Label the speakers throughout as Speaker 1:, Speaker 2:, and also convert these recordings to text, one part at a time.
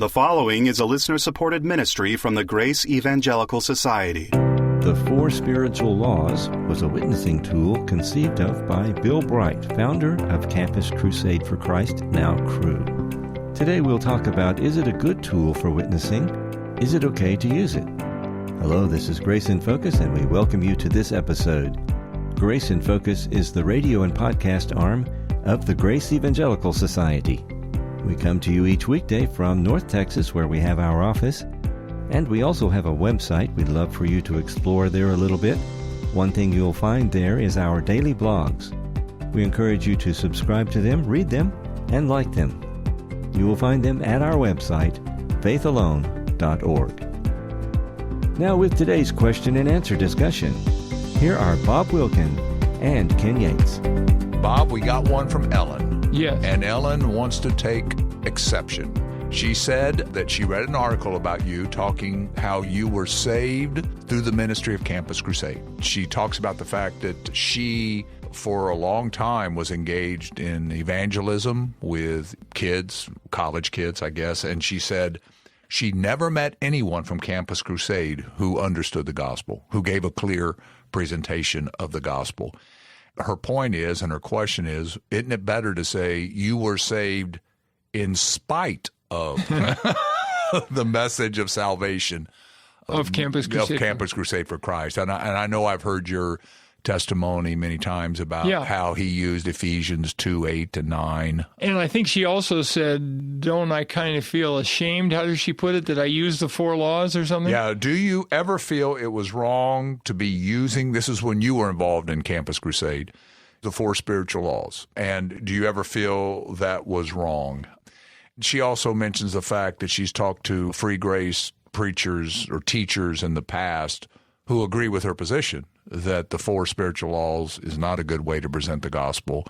Speaker 1: The following is a listener-supported ministry from the Grace Evangelical Society.
Speaker 2: The Four Spiritual Laws was a witnessing tool conceived of by Bill Bright, founder of Campus Crusade for Christ, now Cru. Today we'll talk about, is it a good tool for witnessing? Is it okay to use it? Hello, this is Grace in Focus, and we welcome you to this episode. Grace in Focus is the radio and podcast arm of the Grace Evangelical Society. We come to you each weekday from North Texas, where we have our office, and we also have a website we'd love for you to explore there a little bit. One thing you'll find there is our daily blogs. We encourage you to subscribe to them, read them, and like them. You will find them at our website, faithalone.org. Now with today's question and answer discussion, here are Bob Wilkin and Ken Yates.
Speaker 3: Bob, we got one from Ellen.
Speaker 4: Yes.
Speaker 3: And Ellen wants to take exception. She said that she read an article about you talking how you were saved through the ministry of Campus Crusade. She talks about the fact that she, for a long time, was engaged in evangelism with kids, college kids, I guess, and she said she never met anyone from Campus Crusade who understood the gospel, who gave a clear presentation of the gospel. Her point is, and her question is, isn't it better to say you were saved in spite of the message of salvation
Speaker 4: of Campus Crusade?
Speaker 3: Of Campus Crusade for Christ. And I know I've heard your testimony many times about how he used Ephesians 2, 8 and 9.
Speaker 4: And I think she also said, don't I kind of feel ashamed? How does she put it? That I use the four laws or something?
Speaker 3: Yeah. Do you ever feel it was wrong to be using, this is when you were involved in Campus Crusade, the four spiritual laws? And do you ever feel that was wrong? She also mentions the fact that she's talked to free grace preachers or teachers in the past who agree with her position that the four spiritual laws is not a good way to present the gospel.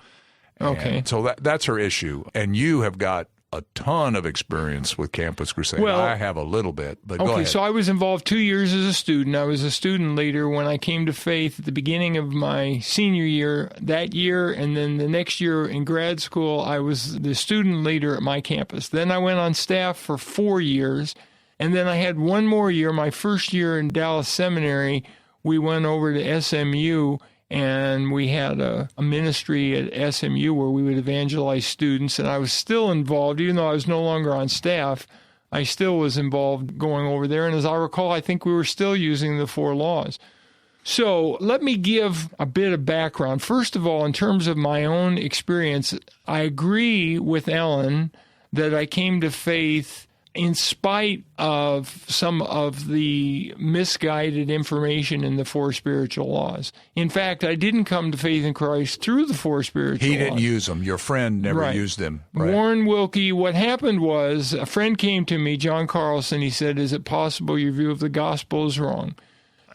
Speaker 4: Okay.
Speaker 3: And so that's her issue. And you have got a ton of experience with Campus Crusade.
Speaker 4: Well,
Speaker 3: I have a little bit, but go ahead.
Speaker 4: So I was involved 2 years as a student. I was a student leader when I came to faith at the beginning of my senior year that year, and then the next year in grad school, I was the student leader at my campus. Then I went on staff for 4 years, and then I had one more year, my first year in Dallas Seminary. We went over to SMU, and we had a ministry at SMU where we would evangelize students, and I was still involved. Even though I was no longer on staff, I still was involved going over there, and as I recall, I think we were still using the four laws. So let me give a bit of background. First of all, in terms of my own experience, I agree with Ellen that I came to faith in spite of some of the misguided information in the four spiritual laws. In fact, I didn't come to faith in Christ through the four spiritual laws.
Speaker 3: He didn't use them. Your friend never used them. Right.
Speaker 4: Warren Wilkie, what happened was a friend came to me, John Carlson. He said, is it possible your view of the gospel is wrong?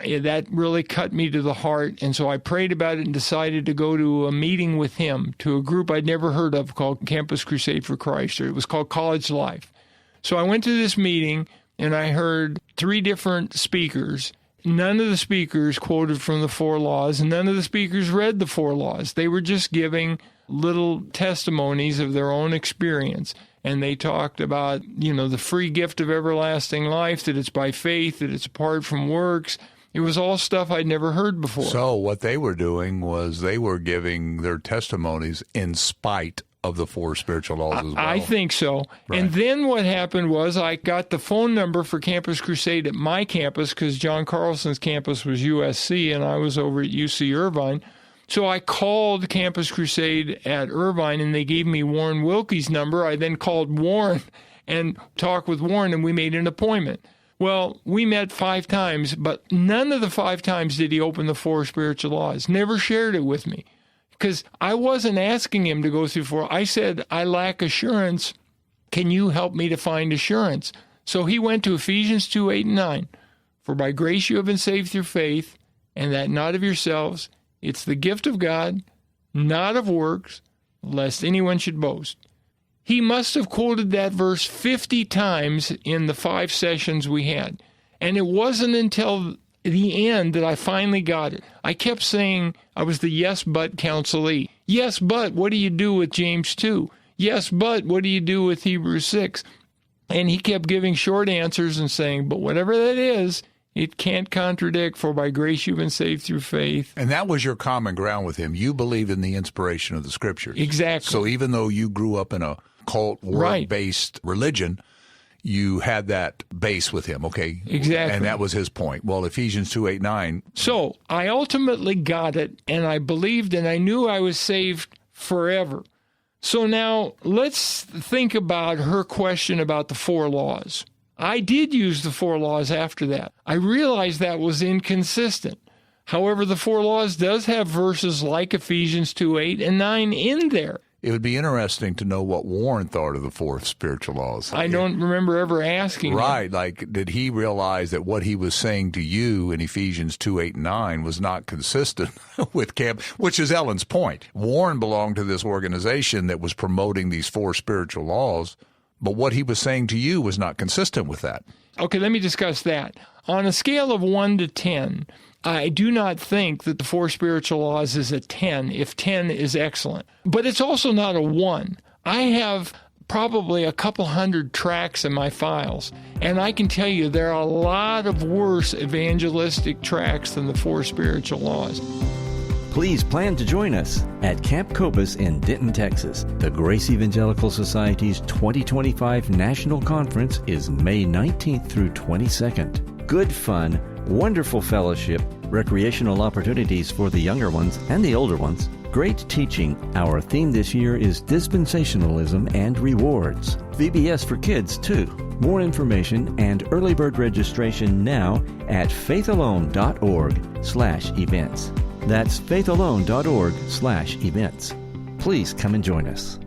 Speaker 4: That really cut me to the heart, and so I prayed about it and decided to go to a meeting with him, to a group I'd never heard of called Campus Crusade for Christ, or it was called College Life. So I went to this meeting, and I heard 3 different speakers. None of the speakers quoted from the four laws, and none of the speakers read the four laws. They were just giving little testimonies of their own experience. And they talked about, the free gift of everlasting life, that it's by faith, that it's apart from works. It was all stuff I'd never heard before.
Speaker 3: So what they were doing was they were giving their testimonies in spite of the four spiritual laws as well.
Speaker 4: I think so.
Speaker 3: Right.
Speaker 4: And then what happened was I got the phone number for Campus Crusade at my campus, because John Carlson's campus was USC and I was over at UC Irvine. So I called Campus Crusade at Irvine, and they gave me Warren Wilkie's number. I then called Warren and talked with Warren, and we made an appointment. Well, we met 5 times, but none of the 5 times did he open the four spiritual laws. Never shared it with me. Because I wasn't asking him to go through 4. I said, I lack assurance. Can you help me to find assurance? So he went to Ephesians 2, 8 and 9. For by grace you have been saved through faith, and that not of yourselves. It's the gift of God, not of works, lest anyone should boast. He must have quoted that verse 50 times in the 5 sessions we had. And it wasn't until the end that I finally got it. I kept saying I was the yes, but counselee. Yes, but what do you do with James 2? Yes, but what do you do with Hebrews 6? And he kept giving short answers and saying, but whatever that is, it can't contradict, for by grace you've been saved through faith.
Speaker 3: And that was your common ground with him. You believed in the inspiration of the Scriptures.
Speaker 4: Exactly.
Speaker 3: So even though you grew up in a cult, word-based religion, you had that base with him, okay?
Speaker 4: Exactly.
Speaker 3: And that was his point. Well, Ephesians 2:8-9.
Speaker 4: So I ultimately got it, and I believed, and I knew I was saved forever. So now let's think about her question about the 4 laws. I did use the 4 laws after that. I realized that was inconsistent. However, the 4 laws does have verses like Ephesians 2:8 and 9 in there.
Speaker 3: It would be interesting to know what Warren thought of the 4 spiritual laws.
Speaker 4: I don't remember ever asking him.
Speaker 3: Right. Like, did he realize that what he was saying to you in Ephesians 2:8 and 9 was not consistent with camp, which is Ellen's point. Warren belonged to this organization that was promoting these 4 spiritual laws, but what he was saying to you was not consistent with that.
Speaker 4: Okay, let me discuss that. On a scale of 1 to 10, I do not think that the 4 spiritual laws is a 10, if 10 is excellent. But it's also not a 1. I have probably a couple hundred tracks in my files, and I can tell you there are a lot of worse evangelistic tracks than the 4 spiritual laws.
Speaker 2: Please plan to join us at Camp Cobus in Denton, Texas. The Grace Evangelical Society's 2025 National Conference is May 19th through 22nd. Good fun, wonderful fellowship, recreational opportunities for the younger ones and the older ones, great teaching. Our theme this year is dispensationalism and rewards. VBS for kids, too. More information and early bird registration now at faithalone.org/events. That's faithalone.org/events. Please come and join us.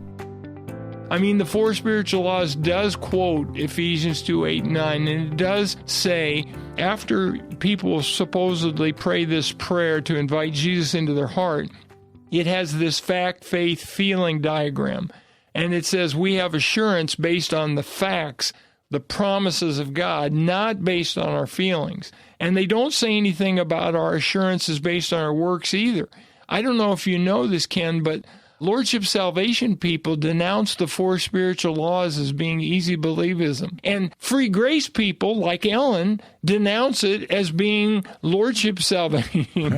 Speaker 4: I mean, the 4 spiritual laws does quote Ephesians 2:8 and 9, and it does say, after people supposedly pray this prayer to invite Jesus into their heart, it has this fact, faith, feeling diagram. And it says we have assurance based on the facts, the promises of God, not based on our feelings. And they don't say anything about our assurances based on our works either. I don't know if you know this, Ken, but Lordship Salvation people denounce the 4 spiritual laws as being easy believism. And free grace people, like Ellen, denounce it as being Lordship Salvation.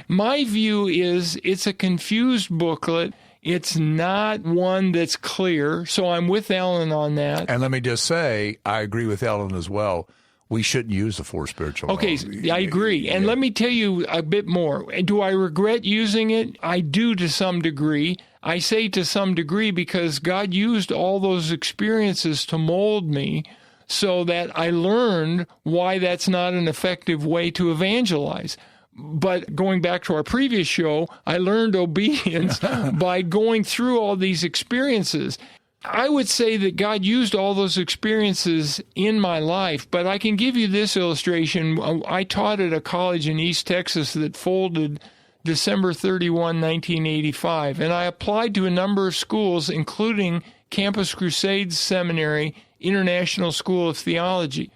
Speaker 4: My view is it's a confused booklet. It's not one that's clear, so I'm with Ellen on that.
Speaker 3: And let me just say, I agree with Ellen as well. We shouldn't use the 4 spiritual laws.
Speaker 4: Okay, I agree. And let me tell you a bit more. Do I regret using it? I do to some degree. I say to some degree because God used all those experiences to mold me so that I learned why that's not an effective way to evangelize. But going back to our previous show, I learned obedience by going through all these experiences. I would say that God used all those experiences in my life, but I can give you this illustration. I taught at a college in East Texas that folded December 31, 1985, and I applied to a number of schools, including Campus Crusade Seminary, International School of Theology.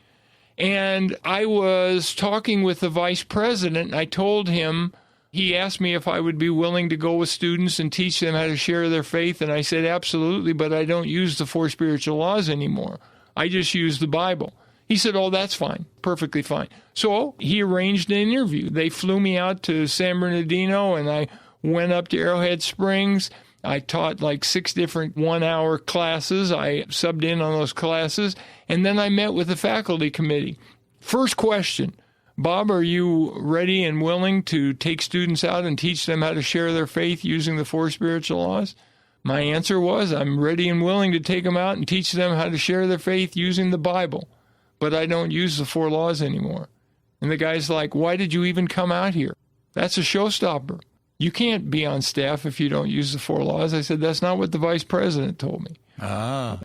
Speaker 4: And I was talking with the vice president, and I told him, he asked me if I would be willing to go with students and teach them how to share their faith, and I said, absolutely, but I don't use the 4 spiritual laws anymore. I just use the Bible. He said, oh, that's fine, perfectly fine. So he arranged an interview. They flew me out to San Bernardino, and I went up to Arrowhead Springs. I taught like 6 different 1-hour classes. I subbed in on those classes, and then I met with the faculty committee. First question, Bob, are you ready and willing to take students out and teach them how to share their faith using the 4 spiritual laws? My answer was, I'm ready and willing to take them out and teach them how to share their faith using the Bible, but I don't use the 4 laws anymore. And the guy's like, why did you even come out here? That's a showstopper. You can't be on staff if you don't use the 4 laws. I said, that's not what the vice president told me.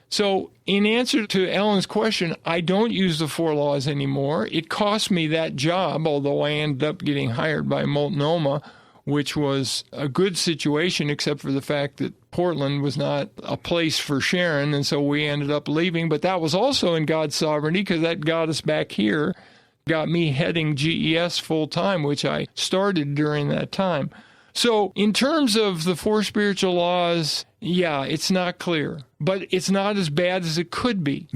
Speaker 4: So in answer to Ellen's question, I don't use the 4 laws anymore. It cost me that job, although I ended up getting hired by Multnomah, which was a good situation, except for the fact that Portland was not a place for Sharon, and so we ended up leaving. But that was also in God's sovereignty, because that got us back here, got me heading GES full-time, which I started during that time. So in terms of the 4 spiritual laws, yeah, it's not clear, but it's not as bad as it could be.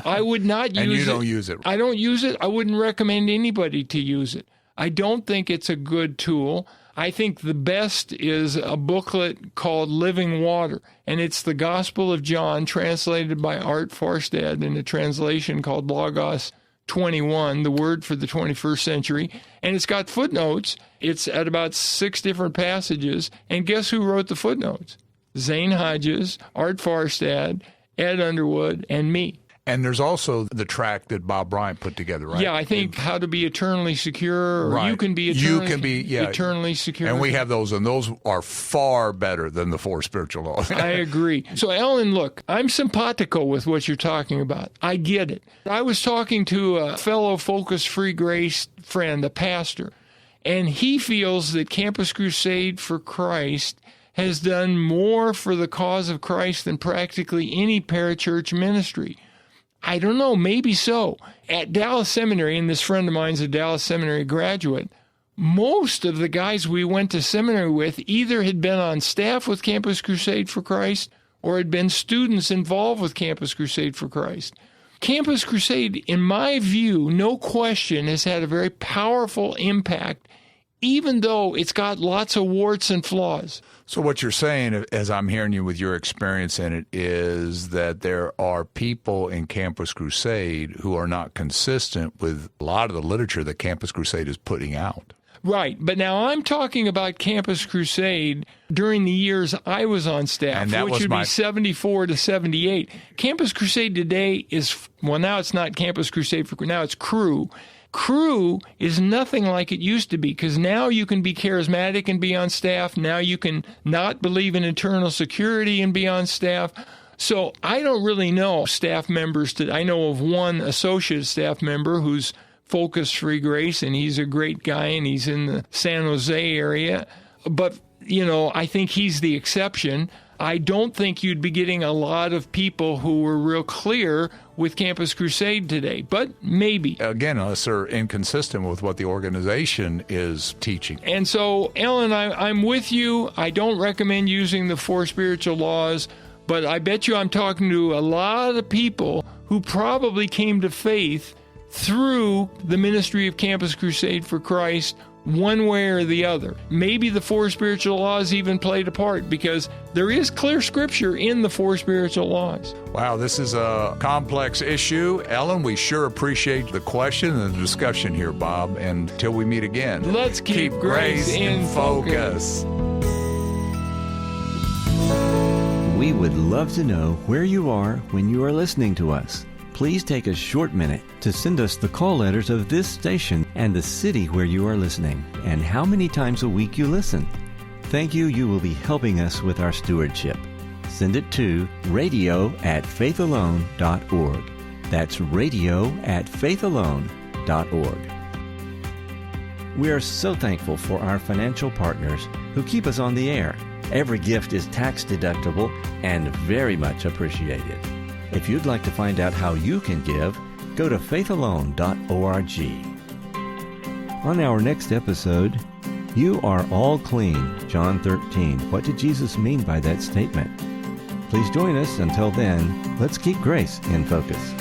Speaker 4: I would not use it.
Speaker 3: And you don't use it.
Speaker 4: I don't use it. I wouldn't recommend anybody to use it. I don't think it's a good tool. I think the best is a booklet called Living Water, and it's the Gospel of John translated by Art Forstad in a translation called Logos 21, the Word for the 21st Century, and it's got footnotes. It's at about 6 different passages, and guess who wrote the footnotes? Zane Hodges, Art Forstad, Ed Underwood, and me.
Speaker 3: And there's also the track that Bob Bryant put together, right?
Speaker 4: Yeah, I think How to Be Eternally Secure, or
Speaker 3: right.
Speaker 4: You Can Be Eternally Secure.
Speaker 3: And we have those, and those are far better than the 4 spiritual laws.
Speaker 4: I agree. So, Ellen, look, I'm simpatico with what you're talking about. I get it. I was talking to a fellow Focus Free Grace friend, a pastor, and he feels that Campus Crusade for Christ has done more for the cause of Christ than practically any parachurch ministry. I don't know, maybe so. At Dallas Seminary, and this friend of mine's a Dallas Seminary graduate, most of the guys we went to seminary with either had been on staff with Campus Crusade for Christ or had been students involved with Campus Crusade for Christ. Campus Crusade, in my view, no question, has had a very powerful impact, even though it's got lots of warts and flaws.
Speaker 3: So what you're saying, as I'm hearing you with your experience in it, is that there are people in Campus Crusade who are not consistent with a lot of the literature that Campus Crusade is putting out.
Speaker 4: Right. But now I'm talking about Campus Crusade during the years I was on staff,
Speaker 3: and that
Speaker 4: which would be 74 to 78. Campus Crusade today is, well, now it's not Campus Crusade, now it's Cru. Cru is nothing like it used to be, because now you can be charismatic and be on staff. Now you can not believe in eternal security and be on staff. So I don't really know staff members. I know of one associate staff member who's Focus Free Grace, and he's a great guy, and he's in the San Jose area. But, I think he's the exception. I don't think you'd be getting a lot of people who were real clear with Campus Crusade today, but maybe.
Speaker 3: Again, unless they're inconsistent with what the organization is teaching.
Speaker 4: And so, Ellen, I'm with you. I don't recommend using the 4 spiritual laws, but I bet you I'm talking to a lot of people who probably came to faith through the ministry of Campus Crusade for Christ, one way or the other. Maybe the 4 spiritual laws even played a part, because there is clear scripture in the 4 spiritual laws.
Speaker 3: Wow, this is a complex issue. Ellen, we sure appreciate the question and the discussion here, Bob. And until we meet again,
Speaker 4: let's keep grace in focus.
Speaker 2: We would love to know where you are when you are listening to us. Please take a short minute to send us the call letters of this station and the city where you are listening and how many times a week you listen. Thank you. You will be helping us with our stewardship. Send it to radio@faithalone.org. That's radio@faithalone.org. We are so thankful for our financial partners who keep us on the air. Every gift is tax deductible and very much appreciated. If you'd like to find out how you can give, go to faithalone.org. On our next episode, you are all clean, John 13. What did Jesus mean by that statement? Please join us. Until then, let's keep grace in focus.